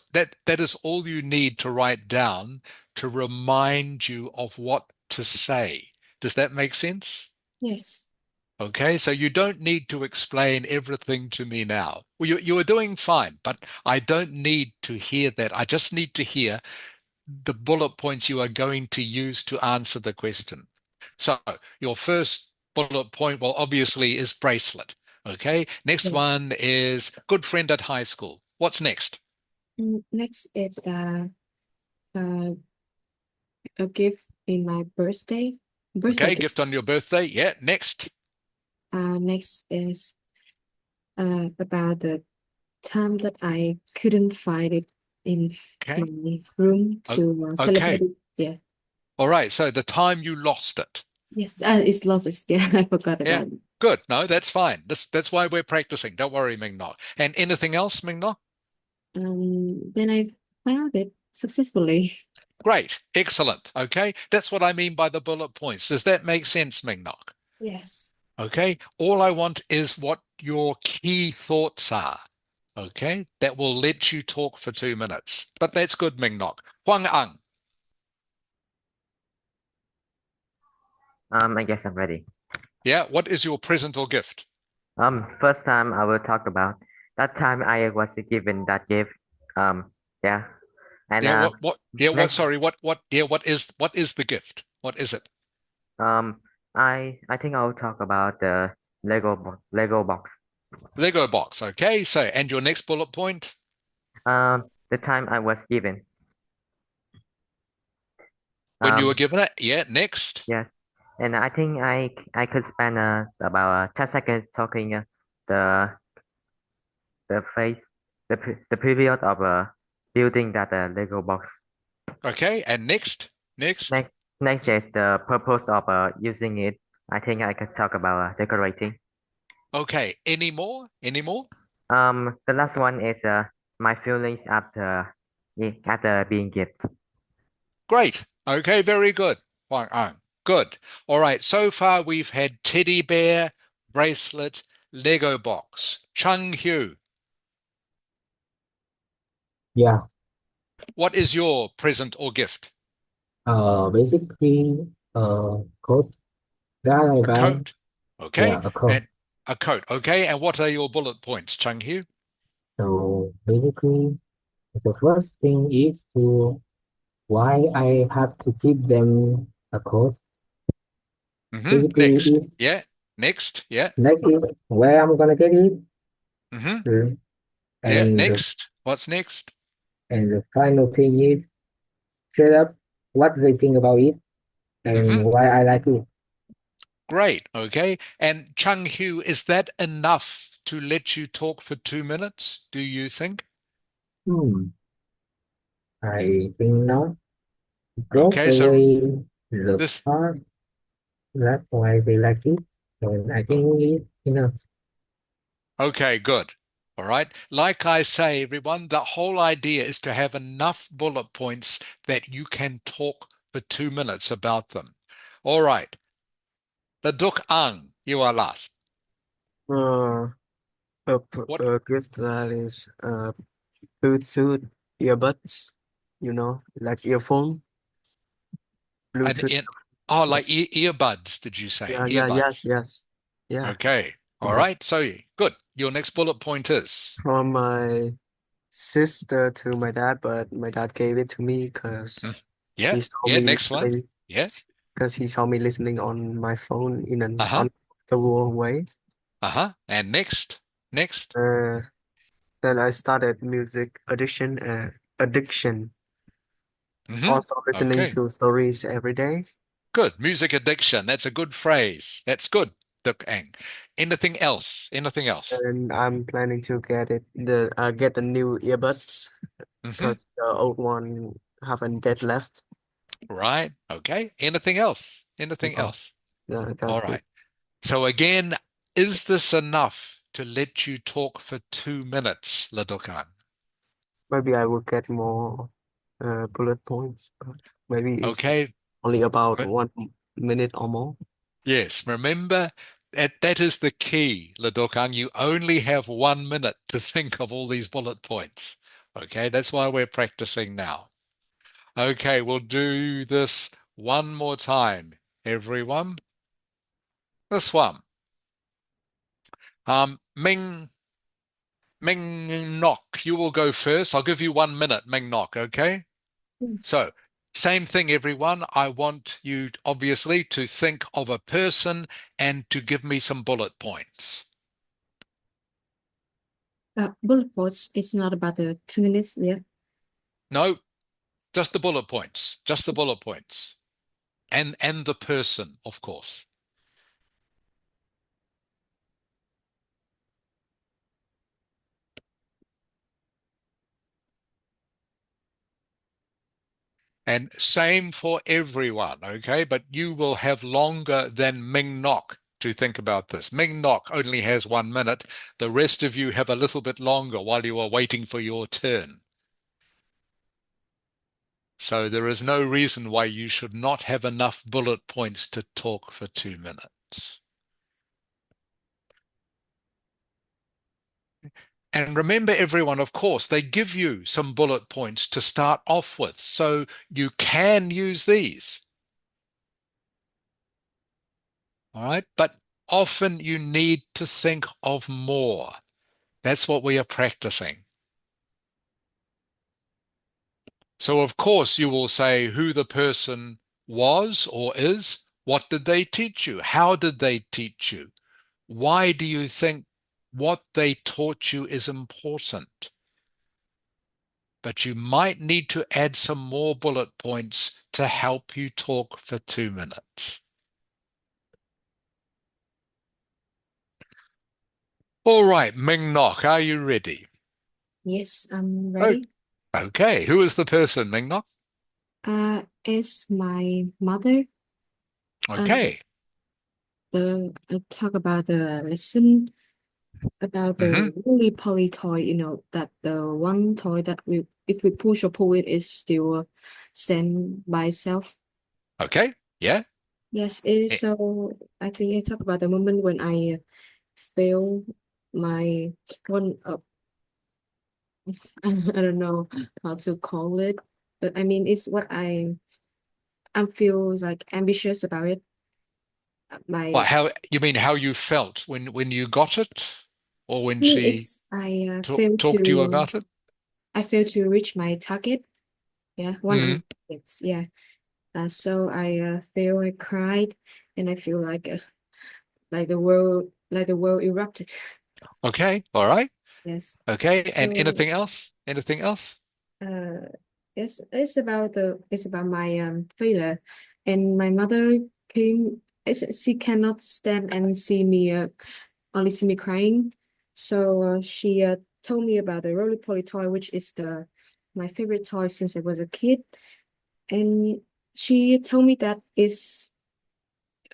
is all you need to write down to remind you of what to say. Does that make sense? yes, Okay, so you don't need to explain everything to me now. Well, you are doing fine, but I don't need to hear that. I just need to hear the bullet points you are going to use to answer the question. So your first bullet point, well, obviously is bracelet. Okay, next yeah. one is good friend at high school. What's next? Next is uh a gift in my birthday Okay, gift. gift on your birthday. Yeah, next. Next is about the time that I couldn't find it in Okay. my room O- to celebrate Okay. it. Yeah. All right. So the time you lost it. Yes. It's losses. Yeah, I forgot Yeah. about it. Good. No, that's fine. That's why we're practicing. Don't worry, Ming Nok. And anything else, Ming Nok? Then I found it successfully. Great. Excellent. Okay. That's what I mean by the bullet points. Does that make sense, Ming Nok? Yes. Okay. All I want is what your key thoughts are. Okay. That will let you talk for 2 minutes. But that's good, Ming Nok. Huang Ang. I guess I'm ready. Yeah. What is your present or gift? First time I will talk about that time I was given that gift. Yeah, and Yeah. next, Sorry. What is the gift? What is it? um, I think I'll talk about the Lego box. Lego box. Okay. So, and your next bullet point? The time I was given. When you were Um, given it? Yeah. Next. yes, and I think I could spend about 10 seconds talking the the phase the period of building that Lego box. Okay. And next. Next. Next, next is the purpose of using it. I think I could talk about decorating. Okay. Any more? Any more? The last one is my feelings after being gift. Great. Okay, very good. Wang Ang. Good. All right. So far we've had teddy bear, bracelet, Lego box. Chung Hu, Yeah. what is your present or gift? Basically, coat that I A buy. coat. Okay. Yeah, a coat. And a coat. Okay. And what are your bullet points, Chung Hu? So basically, the first thing is to why I have to give them a coat. Basically, Next. is Yeah. Next. Yeah. next is where I'm gonna get it. Mm-hmm. Mm. Yeah. And Next. What's next? the final thing is straight up what they think about it and Mm-hmm. why I like it. Great. Okay. And Chung Hu, is that enough to let you talk for 2 minutes, do you think? Hmm. I think not. Broke Okay. So away the this, part. That's why they like it. And I oh, think it's enough. okay, good. All right. Like I say, everyone, the whole idea is to have enough bullet points that you can talk for 2 minutes about them. All right. The Duk Ang, you are last. Uh, What? guess that is Bluetooth earbuds, like earphone, And Bluetooth. oh, Yeah, like earbuds, did you say? yeah, Earbuds. yes. Yeah. Okay. All Mhm. right. So good. Your next bullet point is. From my sister to my dad, but my dad gave it to me because Mm, yeah. he saw Yeah. me Next one. listening, Yeah. because he saw me listening on my phone in an Uh-huh. uncomfortable way. Uh-huh. And next. Next. Then I started music addiction, also listening Okay. to stories every day. Good. Music addiction. That's a good phrase. That's good. Duk Ang. Anything else? Anything else? And I'm planning to get the new earbuds Mm-hmm. because the old one haven't dead left. Right. Okay. Anything else? Anything No, else? yeah, All that's it. right. So again, is this enough to let you talk for 2 minutes, Ladokan? Maybe I will get more bullet points, but maybe it's Okay. only about Re- 1 minute or more. Yes. Remember that is the key, Ladokan. You only have 1 minute to think of all these bullet points. Okay. That's why we're practicing now. Okay. We'll do this one more time, everyone. This one. Ming Nok, you will go first. I'll give you 1 minute, Ming Nok, okay? So, same thing, everyone. I want you, obviously, to think of a person and to give me some bullet points. Bullet points is not about the 2 minutes, yeah. No, just the bullet points. Just the bullet points. And the person, of course. And same for everyone, okay? But you will have longer than Ming Nok to think about this. Ming Nok only has 1 minute. The rest of you have a little bit longer while you are waiting for your turn. So there is no reason why you should not have enough bullet points to talk for 2 minutes. And remember, everyone, of course, they give you some bullet points to start off with, so you can use these. All right, but often you need to think of more. That's what we are practicing. So, of course, you will say who the person was or is. What did they teach you? How did they teach you? Why do you think what they taught you is important? But you might need to add some more bullet points to help you talk for 2 minutes. All right, Ming Nok, are you ready? Yes, I'm Oh, ready. okay. Who is the person, Ming Nok? It's my mother. Okay. Talk about the lesson about Hmm. the roly poly toy, that the one toy that if we push or pull it, is still stand by itself. Okay. Yeah. Yes, Eh, so I think I talk about the moment when I fail my one. I don't know how to call it, but I mean it's what I feel like ambitious about it. What, My how you mean how you felt when you got it, or when feeling she is talked to you about it? I fail to reach my target. Yeah, one of my Mm. targets. Yeah. So I feel I cried, and I feel like the world erupted. Okay. All right. Yes. Okay. And So anything else? Anything else? uh, it's about my failure, and my mother came. She cannot stand and see me only see me crying, so she told me about the roly poly toy, which is the my favorite toy since I was a kid, and she told me that is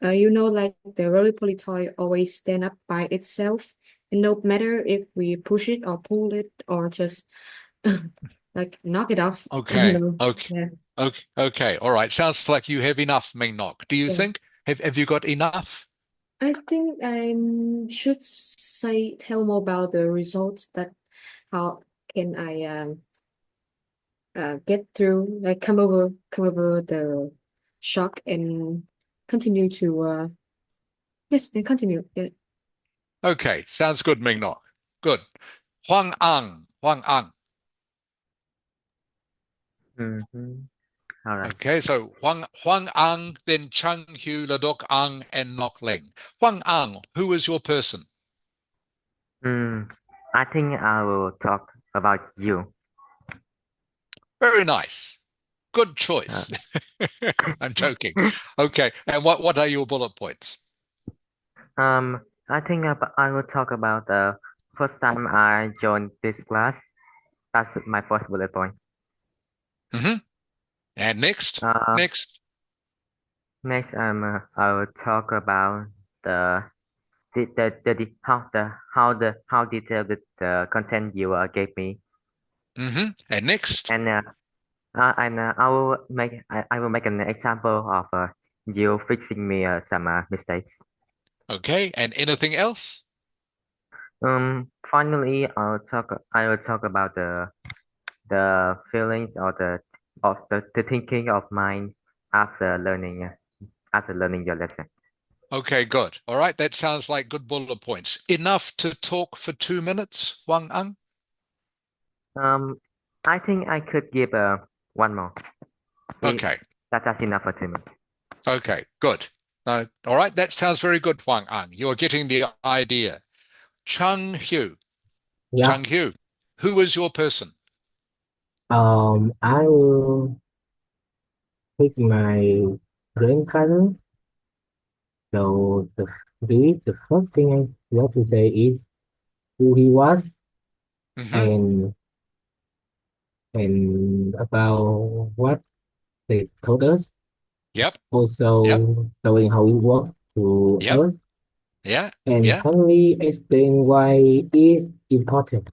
like the roly poly toy always stand up by itself, and no matter if we push it or pull it or just like knock it off, Okay. Okay. Yeah. Okay. Okay. All right. Sounds like you have enough, Ming Nok. Do you Yes. think? Have you got enough? I think I should tell more about the results that how can I get through, like come over the shock and continue to yes, and continue. Yeah. Okay. Sounds good, Ming Nok. Good. Huang Ang. Huang Ang. Mm-hmm. All right. Okay, so Huang Ang, then Chung Hu, Ladok Ang, and Nok Leng. Huang Ang, who is your person? I think I will talk about you. Very nice. Good Uh, choice. I'm joking. Okay, and what are your bullet points? I think I will talk about the first time I joined this class. That's my first bullet point. Hmm. And next, Uh, next. Next, I will talk about the how detailed the content you gave me, And next. and I will make an example of you fixing me some mistakes. Okay, and anything else? Finally, I will talk about the feelings or the thinking of mine after learning your lesson. Okay, good. All right, that sounds like good bullet points. Enough to talk for 2 minutes, Wang Ang? Um, I think I could give one more. Okay, That's enough for 2 minutes. okay, good. All right, that sounds very good, Wang Ang. You're getting the idea. Chung Hu. Yeah. Chung Hu, who is your person? I will pick my grandfather. So the first thing I want to say is who he was Hmm. and about what they told us. Yep, yep, Also showing how it works to yep, us yeah, and yeah. finally explain why it's important.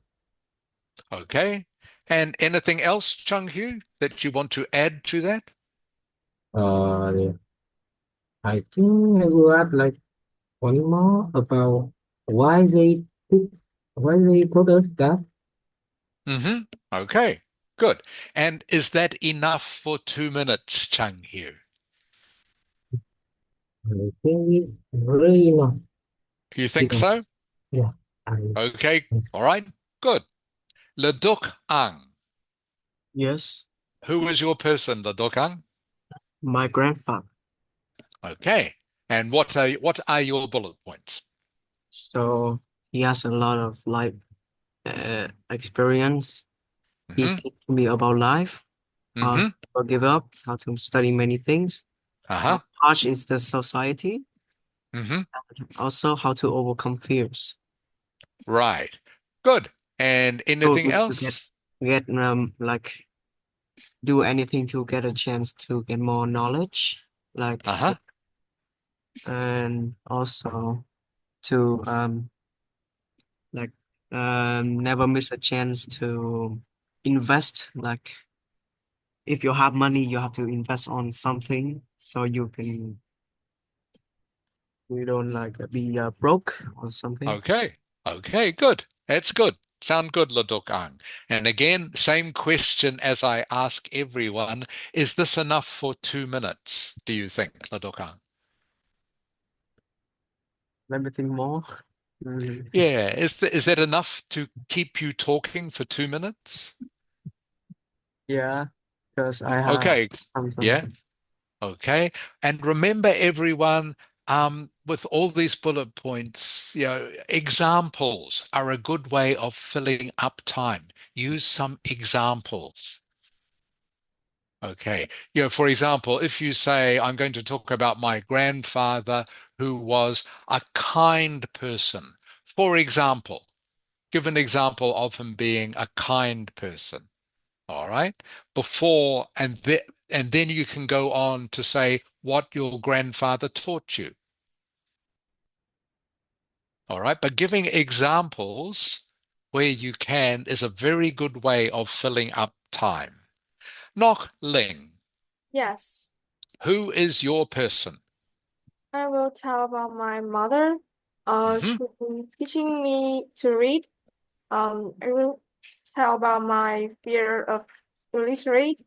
Okay. And anything else, Chung Hu, that you want to add to that? Uh, I think I will add like one more about why they pick, why they told us that. Hmm. Okay, good. And is that enough for 2 minutes, Chung Hu? I think it's really enough. You think Enough. so? Yeah. I, Okay, all right, good. Leduk Ang. Yes, Who is your person, Leduk Ang? my grandfather. Okay. And what are your bullet points? So he has a lot of life experience. He Hmm. teaches me about life, how to Hmm. never give up, how to study many things, Uh-huh. how harsh is the society, Hmm. also how to overcome fears. Right. Good. And So anything to else? get like do anything to get a chance to get more knowledge, like Uh-huh. and also to like never miss a chance to invest. Like if you have money, you have to invest on something so you don't like be broke or something. Okay. Okay, good. That's good. Sound good, Leduk Ang. And again, same question as I ask everyone. Is this enough for 2 minutes, do you think, Leduk Ang? Let me think more. Mm, Yeah. Is that enough to keep you talking for 2 minutes? yeah, because I have Okay. Yeah. something. Okay. And remember, everyone, with all these bullet points, examples are a good way of filling up time. Use some examples. Okay. For example, if you say, I'm going to talk about my grandfather who was a kind person, for example, give an example of him being a kind person. All right. Before and then you can go on to say what your grandfather taught you. All right. But giving examples where you can is a very good way of filling up time. Nok Ling, Yes, who is your person? I will tell about my mother. Hmm. She's been teaching me to read. I will tell about my fear of illiterate,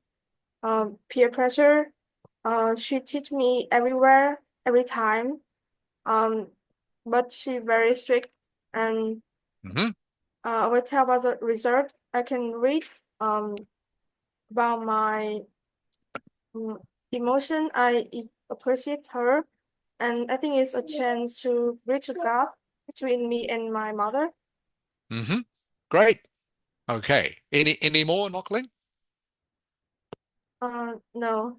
peer pressure. She teach me everywhere, every time. Um, but she very strict, and Hmm. I will tell about the result. I can read about my mm, emotion. I appreciate her, and I think it's a chance to bridge a gap between me and my mother. Hmm. Great. Okay. Any more, Nok Ling? No,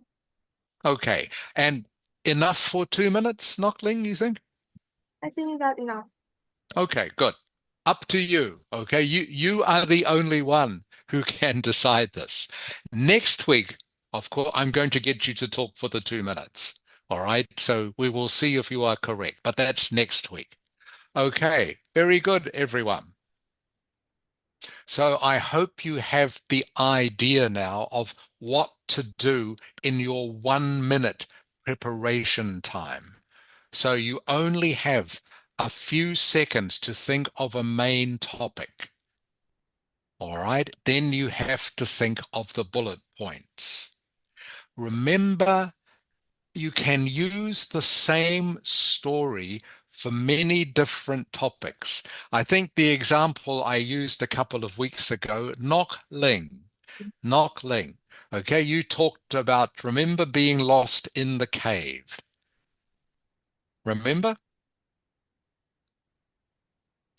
Okay. And enough for 2 minutes, Nok Ling, you think? I think that enough. Okay, good. Up to you. Okay, you are the only one who can decide this. Next week, of course, I'm going to get you to talk for the 2 minutes. All right, so we will see if you are correct, but that's next week. Okay, very good, everyone. So I hope you have the idea now of what to do in your 1 minute preparation time. So you only have a few seconds to think of a main topic. All right, then you have to think of the bullet points. Remember, you can use the same story for many different topics. I think the example I used a couple of weeks ago, Nok Ling. Nok Ling. Okay, you talked about, remember being lost in the cave. Remember?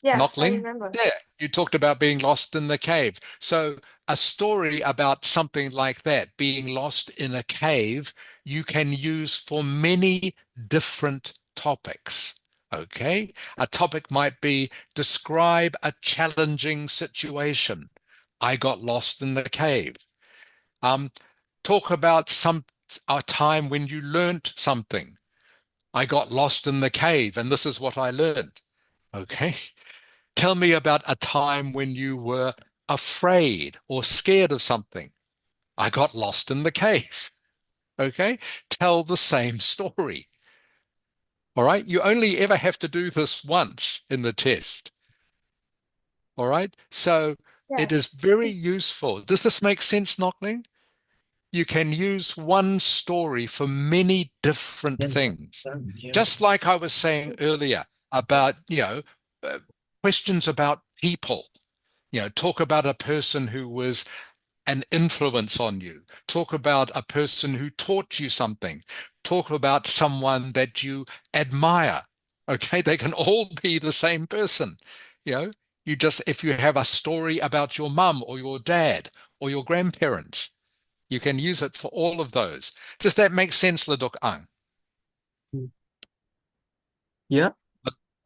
Yes, I Knockling? remember. Yeah, you talked about being lost in the cave. So, a story about something like that, being lost in a cave, you can use for many different topics. Okay? A topic might be describe a challenging situation. I got lost in the cave. Um, talk about a time when you learnt something. I got lost in the cave, and this is what I learned. Okay? Tell me about a time when you were afraid or scared of something. I got lost in the cave. Okay? Tell the same story. All right? You only ever have to do this once in the test. All right? So it is Yes, very useful. Does this make sense, Knockling? You can use one story for many different things. Just like I was saying earlier about, uh, questions about people. Talk about a person who was an influence on you. Talk about a person who taught you something. Talk about someone that you admire. Okay, they can all be the same person. You know, if you have a story about your mum or your dad or your grandparents, you can use it for all of those. Does that make sense, Ledok Ang? Yeah.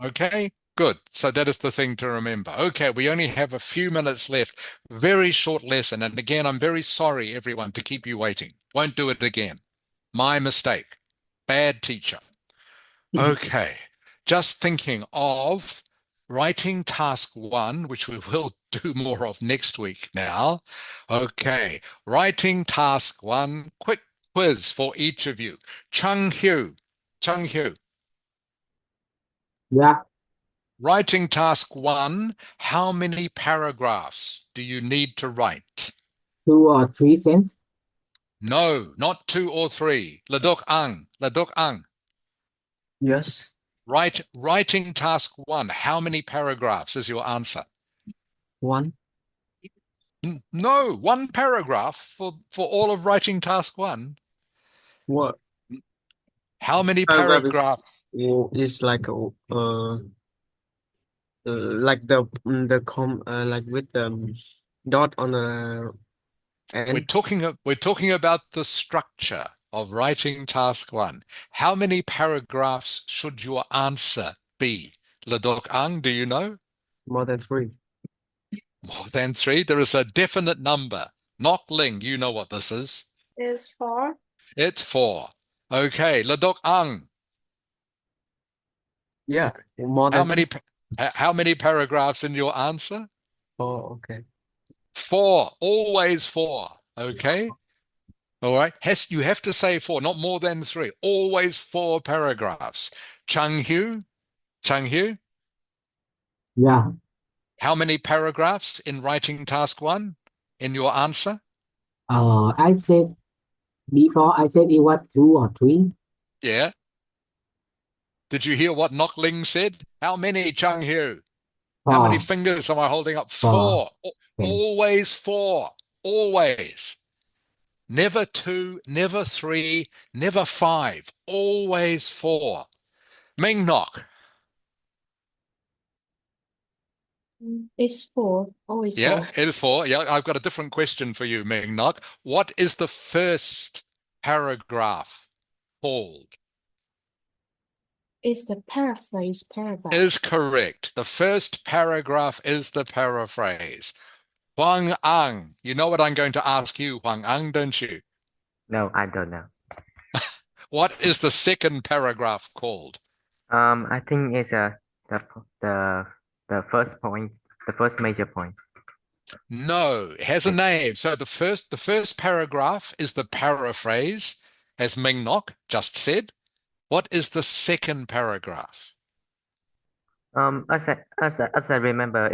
Okay, good. So that is the thing to remember. Okay, we only have a few minutes left. Very short lesson. And again, I'm very sorry, everyone, to keep you waiting. Won't do it again. My mistake. Bad teacher. Okay, just thinking of writing task one, which we will do more of next week now. Okay, writing task one, quick quiz for each of you. Chung Hu. Chung Hu. Yeah. Writing task one, how many paragraphs do you need to write? 2 or 3 cents. No, not 2 or 3. Ledok Ang, Ledok Ang. Yes. Writing task one, how many paragraphs is your answer? One. No, one paragraph for all of writing task one. What? How many Paragraph is paragraphs? is like like with the dot on the We're end. talking about the structure of writing task one. How many paragraphs should your answer be? Ledok Ang, do you know? More than 3. More than 3. There is a definite number. Nok Ling, you know what this is. is 4. It's 4. Okay, Ledok Ang, Yeah, more how than many how many paragraphs in your answer? Oh, okay. Four, always four. Okay. All right. You have to say four, not more than three. Always four paragraphs. Chang Hu, Yeah. how many paragraphs in writing task one in your answer? I said before I said it was 2 or 3. Yeah. Did you hear what Nok Ling said? How many, Chang Hu? How many 4. fingers am I holding up? 4. Four. Okay. Always four. Always. Never two, never three, never five. Always four. Ming Nok. It's four, always Yeah, four. it is four. Yeah, I've got a different question for you, Ming Nok. What is the first paragraph called? It's the paraphrase paragraph. Is correct. The first paragraph is the paraphrase. Huang Ang. You know what I'm going to ask you, Huang Ang, don't you? No, I don't know. What is the second paragraph called? I think it's the first point, the first major point. No, it has a name. So the first paragraph is the paraphrase, as Ming Nok just said. What is the second paragraph? As I remember,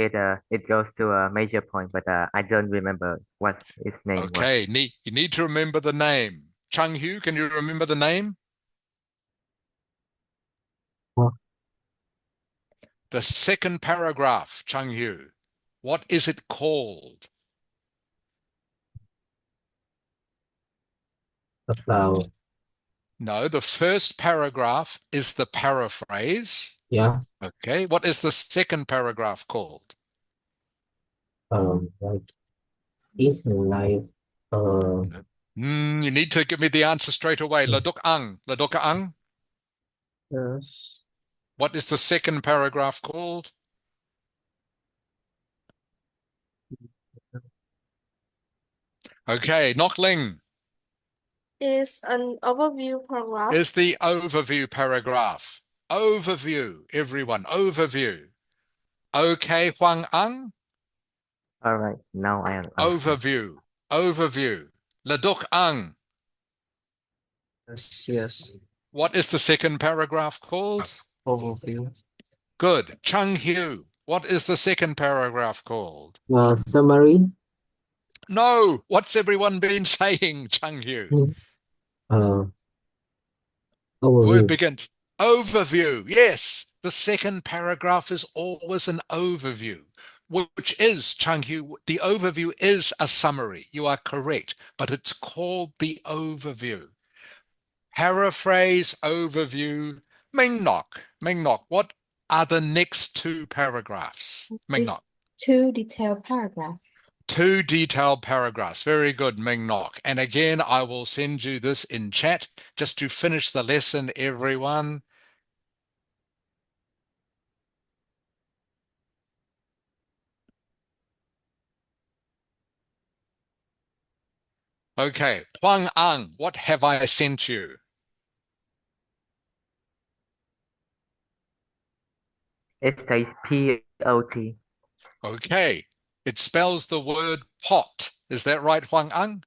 it goes to a major point, but I don't remember what its name was. Okay, you need to remember the name. Chung Hu, can you remember the name? What? The second paragraph, Chung Hu. What is it called? About, No, the first paragraph is the paraphrase. yeah. Okay, what is the second paragraph called? Like it's like uh You need to give me the answer straight away. Laduk Ang. Laduk Ang. Yes. What is the second paragraph called? Okay, Nok Ling Is an overview paragraph. is the overview paragraph. Overview, everyone, overview. Okay, Huang Ang, All right, now I understand. overview, overview. Laduk Ang, Yes. Yes. what is the second paragraph called? Overview. Good. Chung Hu, what is the second paragraph called? summary. No, what's everyone been saying, Chung Hu? Uh Word overview. begins. Overview. Yes, the second paragraph is always an overview, which is, Chung Hu, the overview is a summary. You are correct, but it's called the overview. Paraphrase, overview. Ming Nok, what are the next two paragraphs? Ming It's Nok. two detailed paragraph. Two detailed paragraphs. Very good, Ming Nok. And again, I will send you this in chat just to finish the lesson, everyone. Okay, Huang Ang, what have I sent you? It says POT. Okay, it spells the word pot. Is that right, Huang Ang?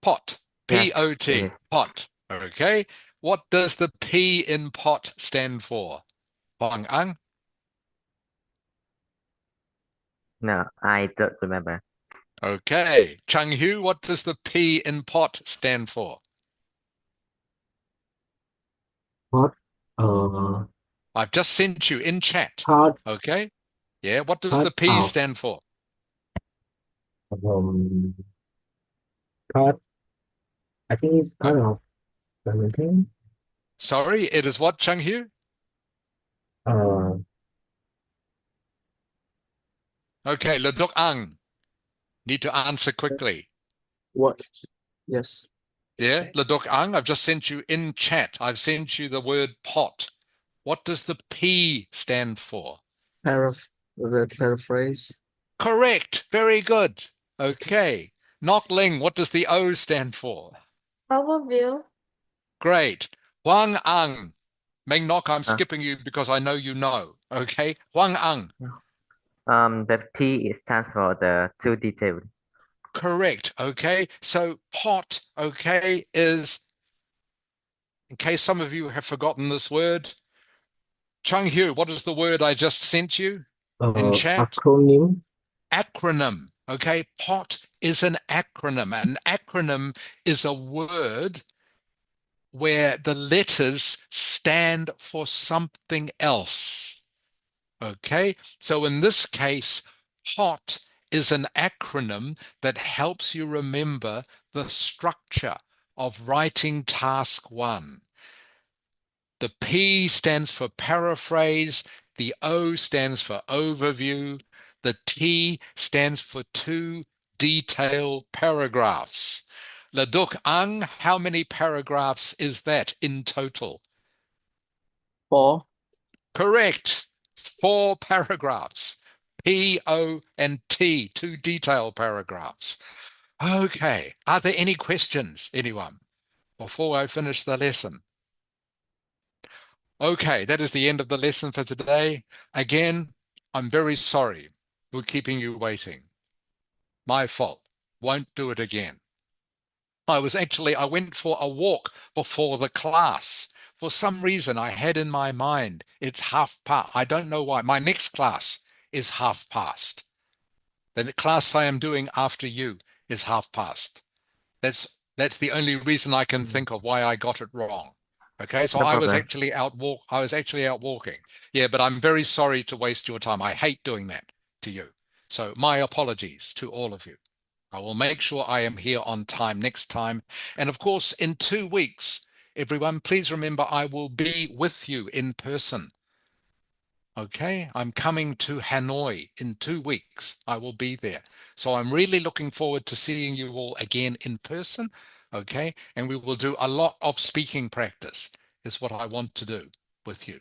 Pot. Yes, it P-O-T. is. Pot. Okay, what does the P in pot stand for, Huang Ang? No, I don't remember. Okay, Chung Hu, what does the P in pot stand for? What uh I've just sent you in chat. part Okay, yeah, what does the part P of stand for? um part I think it's Uh, part of something. Sorry, it is what, Chung Hu? Uh Okay, Ledok Ang, need to answer quickly. What? Yes. Yeah, Ledok Ang, I've just sent you in chat. I've sent you the word pot. What does the P stand for? The paraphrase. Correct. Very good. Okay. Nok Ling, what does the O stand for? Overview. Great. Huang Ang. Meng Nok, I'm Uh, skipping you because I know you know. Okay. Huang Ang. The T stands for the too detailed. Correct. Okay. So pot, okay, is, in case some of you have forgotten this word, Chung Hu, what is the word I just sent you in chat? Acronym. Acronym. Okay. Pot is an acronym. An acronym is a word where the letters stand for something else. Okay, so in this case, POT is an acronym that helps you remember the structure of writing task one. The P stands for paraphrase, the O stands for overview, the T stands for two detailed paragraphs. Laduk Ang, how many paragraphs is that in total? 4. Correct. 4 paragraphs. P, O, and T, two detailed paragraphs. Okay. Are there any questions, anyone, before I finish the lesson? Okay, that is the end of the lesson for today. Again, I'm very sorry for keeping you waiting. My fault. Won't do it again. I went for a walk before the class. For some reason, I had in my mind it's half past. I don't know why. My next class is half past. The class I am doing after you is half past. That's the only reason I can think of why I got it wrong. Okay, so No problem. I was actually out walking. Yeah, but I'm very sorry to waste your time. I hate doing that to you. So my apologies to all of you. I will make sure I am here on time next time. And of course, in 2 weeks, everyone, please remember I will be with you in person. Okay, I'm coming to Hanoi in 2 weeks. I will be there. So I'm really looking forward to seeing you all again in person. Okay, and we will do a lot of speaking practice, is what I want to do with you.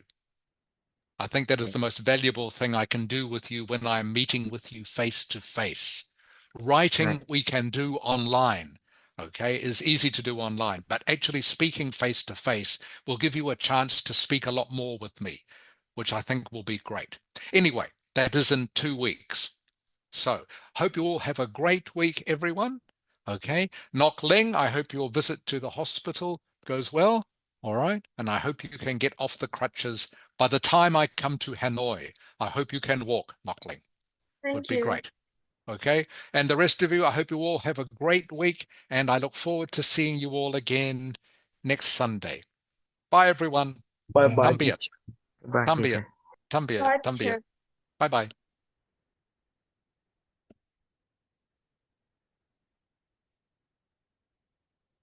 I think that is the most valuable thing I can do with you when I'm meeting with you face to face. Right. Writing we can do online, okay, is easy to do online, but actually speaking face to face will give you a chance to speak a lot more with me, which I think will be great. Anyway, that is in 2 weeks. So, hope you all have a great week, everyone. Okay, Nok Ling, I hope your visit to the hospital goes well. All right, and I hope you can get off the crutches by the time I come to Hanoi. I hope you can walk, Nok Ling. Would Thank be you. great. Okay, and the rest of you, I hope you all have a great week, and I look forward to seeing you all again next Sunday. Bye, everyone. Bye bye, Tạm biệt. teacher. Goodbye, Tạm biệt. teacher. Tạm biệt. Bye, Tạm biệt. teacher. Bye bye.